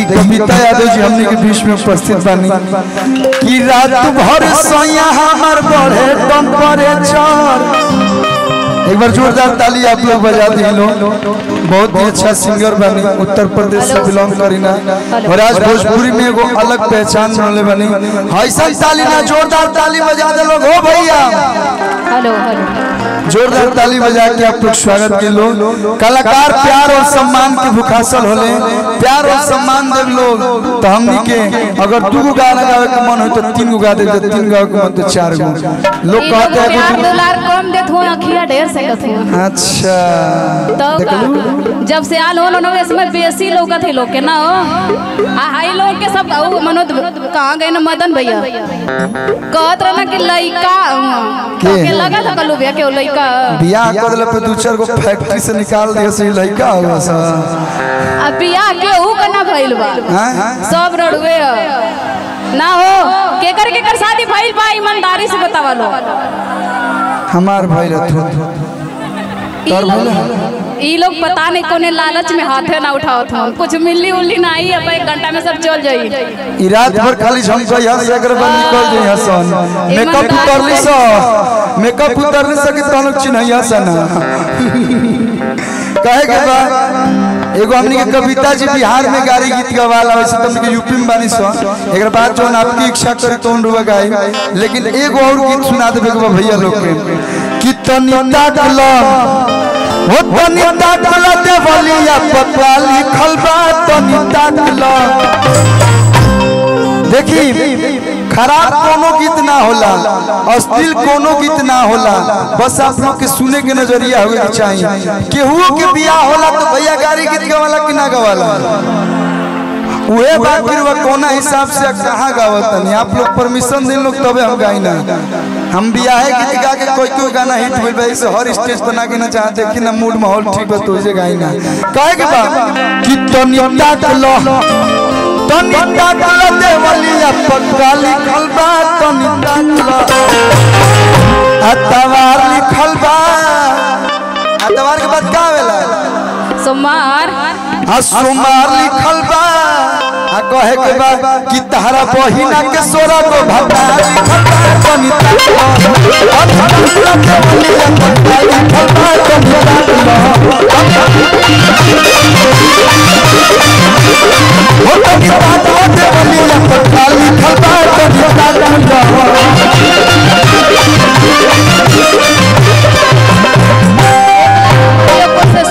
देखिए कविता यादव जी हमने के बीच में उपस्थित बानी कि रात भर सोया हमार बढ़े टेम्परेचर। एक बार जोरदार ताली आप लोग बजा दिए लोग। बहुत ही अच्छा सिंगर बनी, उत्तर प्रदेश से बिलोंग करीना और आज भोजपुरी में एगो अलग पहचान मिले बनी। ऐसा ताली ना जोरदार ताली बजा दे लोग हो भैया। हेलो हेलो जोरदार ताली बजा के आप लोग स्वागत के लोग। कलाकार प्यार और सम्मान के भुखासल होले, प्यार और सम्मान देव लोग तो हमनी के अगर 2 गाना गावे के मन हो तो 3 गा दे, 3 गावे के मन तो 4 गो। लोग कहते हैं प्यार दुलार कम देत हो, अखिया ढेर से कथे। अच्छा तो जब से आल हो नो इसमें बेसी लोग थे लोग के ना हो आ हाई लोग के सब मनोज कहां गए ना मदन भैया कहत रहना कि लइका के लगा था कलू भैया के लइका बियाह कर ले पे 2-4 गो फैक्ट्री से निकाल दे से लइका हुआ सा। अब बियाह के ऊ कना भइल बा सब रड़वे ना हो केकर शादी भइल बा ईमानदारी से बतावा लो। हमार भाई रथो ई लोग पता नहीं कोने लालच में हाथे ना उठावत हो, कुछ मिलनी उल्ली ना आई। अब 1 घंटा में सब चल जाई। ई रात भर खाली झमका यहाँ से अगर बंद निकल जाई हसन मेकअप उतरली स मेकअप उतरली स कि तनु चिन्हैया सना कहे के बा एगो हमनी के कविता जी बिहार में गाड़ी गीत गवाला वैसे तुम के यूपी में बानी सो। एक बात जो आपकी इच्छा करी तो रुआ गाई, लेकिन एगो और गीत सुना देबे के भैया लोग के कि तनी ताकला हो तनी ताकला देवलिया पता लिखल बा तनी ताकला। देखी खराब कोनो गीत ना होला, अश्लील कोनो गीत ना होला, बस आप लोग के सुने के नजरिया होवे के चाहिए। केहू के बियाह होला तो भैया गाड़ी गीत गवाला कि ना गवाला उहे बात फिर वो कोना हिसाब से कहाँ गावत नहीं। आप लोग परमिशन दे लोग तबे हम गाई ना। हम बियाह गीत गा के कोई गाना हिट होइल बा इसे हर स्टेज बना के ना चाहते कि ना मूड माहौल ठीक बा तो इसे गाई ना। कहे के बा कि तनी ताकलो तनी ताकलो देवलिया पक्का लिखल बा तनी ताकलो अतवार लिखल बा। अतवार के बाद का आवेला सोमवार सोमवार लिखल बा। आ कहे के बा कि तहरा बहिना के 16 गो भता लिखल बा तनी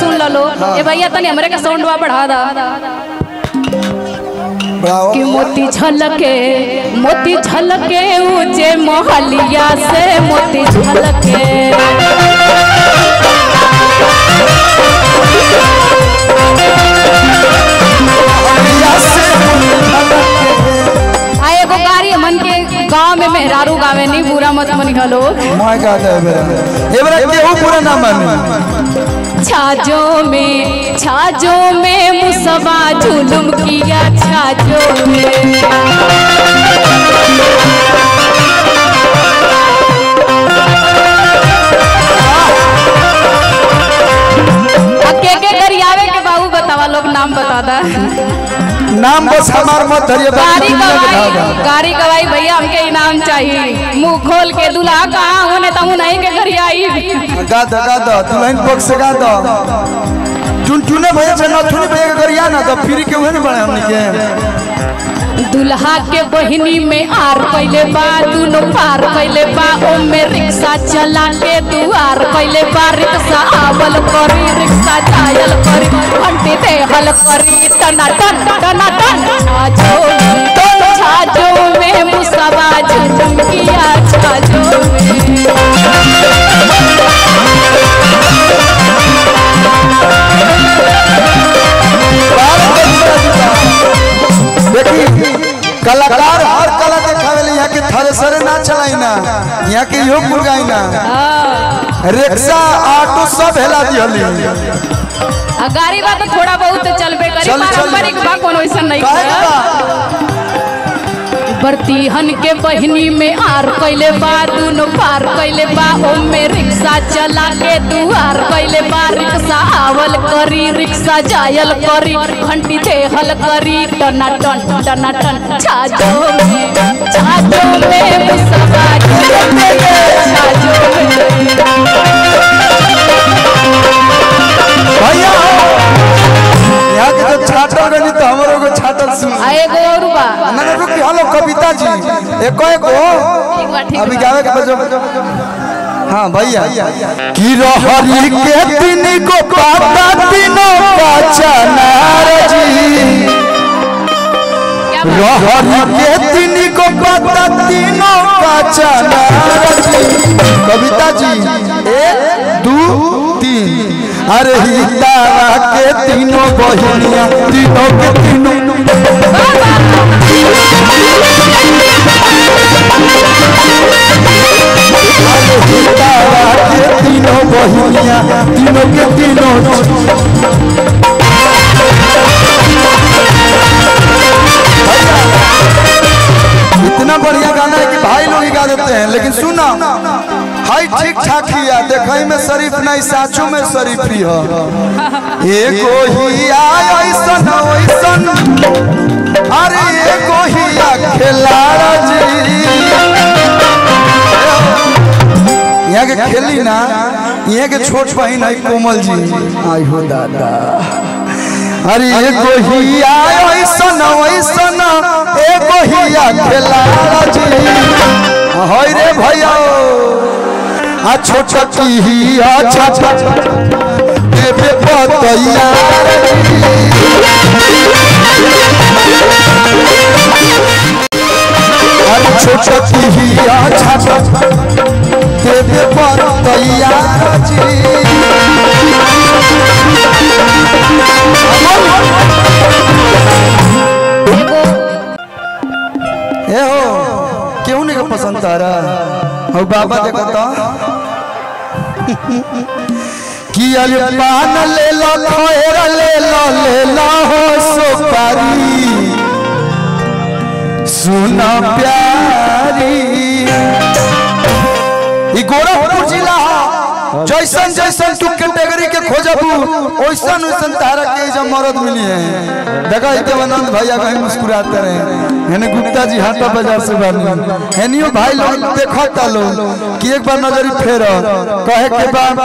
सुन लो ए भैया तनी हमरे के साउंडवा बढ़ा दा कि मोती झलके ऊंचे मोहलिया से मोती झलके आए गो गाड़ी मन के गांव में मेहरारू गावे नहीं बुरा मत मनी हलो मैं कहता है मेरा केहू पूरा ना माने। छाजों में मुसवा जुलुम किया छाजों में के गरियावे के बाबू बतावा लोग नाम बता दा नाम बस हमार मत धरिए गाड़ी गवाई भैया हमके इनाम चाहिए। मुंह खोल के दूल्हा कहाँ होने तमु नहीं के घर आई गा दो दुल्हन पक्ष से गा दो चुने भैया से नथुनी भैया के गरिया ना तो फ्री के उहे न बने हमनी के। दूल्हा के बहिनी में आर पहले बा दोनों पार पहले बा ओ में रिक्शा चला के दुआर पहले बा रिक्शा आवल करी रिक्शा जायल करी घंटी दे हल करी टना टन टना टन छाजो में मुसवा झुम किया छाजो देखी कलाकार हर कला देखावे यहाँ के थ्रेसर ना चलाई ना, यहाँ के योग मुर्गाई ना, रिक्शा ऑटो सब हेला दिहली। गाड़ी बा तो थोड़ा बहुत चलबे करी, पारंपरिक बा कोनो ऐसा नहीं बरतीहन के बहनी में आर कैले बा दोनों पार कैले बा ओमे रिक्शा चला के दुआर कैले बा रिक्शा आवल करी रिक्शा जायल करी घंटी देहल करी टना टन छाजो में सवार छाजो भैया यहाँ के जो छाटल रही तो हमारे को छाटल सुन एगो और बा ना रुकी हेलो कविता जी एको अभी गावे के बजो हाँ भैया की रहरी के तीन को पाता तीनों का चनार जी रहरी के तीन को पाता तीनों का चनार जी कविता जी 1 2 3 अरे हितारा के तीनों बहनिया तीनों के तीनों हितारा के तीनों बहनिया तीनों के तीनों इतना बढ़िया गाना है कि भाई लोग गा देते हैं लेकिन सुना हाई ठीक ठाक हिया देखई में शरीफ नहीं साचो में शरीफ ही हो एगो हिया ऐसन ऐसन अरे एगो हिया खिलाड़ा जी यहाँ के खेली ना यहाँ के छोट बहन है कोमल जी आई हो दादा अरे एगो हिया ऐसन ऐसन एगो हिया खिलाड़ा जी होय रे भैया आ छोटा की ही अच्छा देवे बतैया अरे छोटा की ही अच्छा देवे बतैया ए हो क्यों नहीं पसंद आ रहा और बाबा देखो तो कि अरे पान ले लो खोर ले लो हो सुपारी सुना प्यारी ई गोरखपुर जिला जैसन जैसन तू कैटेगरी के खोजबू ओइसन ओइसन तारा के जब मरद मिली है देखा देवानंद भैया कहीं मुस्कुराते रहे यानी गुप्ता जी हाटा बाजार से बानी हेनियो भाई लोग देखो तालो कि एक बार नजरी फेर कहे के बाद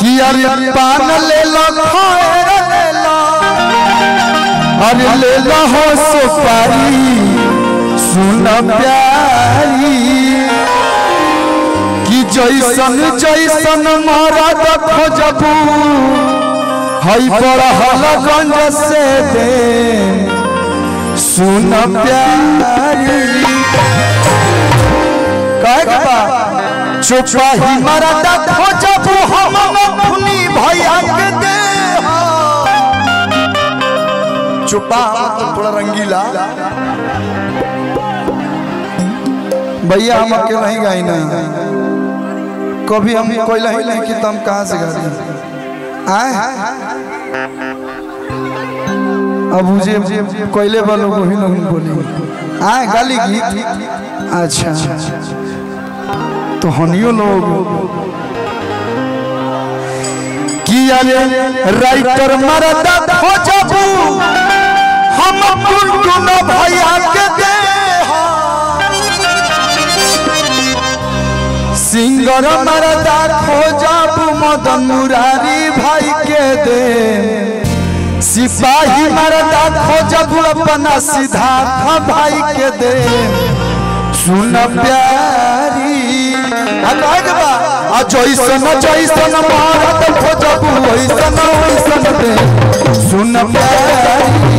कि अरे पान ले लो खोर ले लो अरे ले लो हो सुपारी सुना प्यारी कि जैसन जैसन मरद खोजबू हई बड़हलगंज से दे सुन प्यारी कहे के बा चुपा ही मरद खोजबू हम अपनी भैया के दे चुपा मतलब थोड़ा रंगीला भैया हम अकेले नहीं गाई नहीं कभी हम कोयला ही नहीं कि तुम कहाँ से गा आए अब मुझे कोयले वालों को ही लोग बोले आए गाली गीत अच्छा तो हनियो लोग किया राइटर मरदा खोजबू हम टुनटुन भैया के दे सिंगर मरदा खोजबू मदन मुरारी भाई के दे सिपाही मरदा खोजबू अपना सिद्धार्थ भाई के दे सुन प्यारी जैसन जैसन मरद खोजबू वैसन वैसन दे सुन प्यारी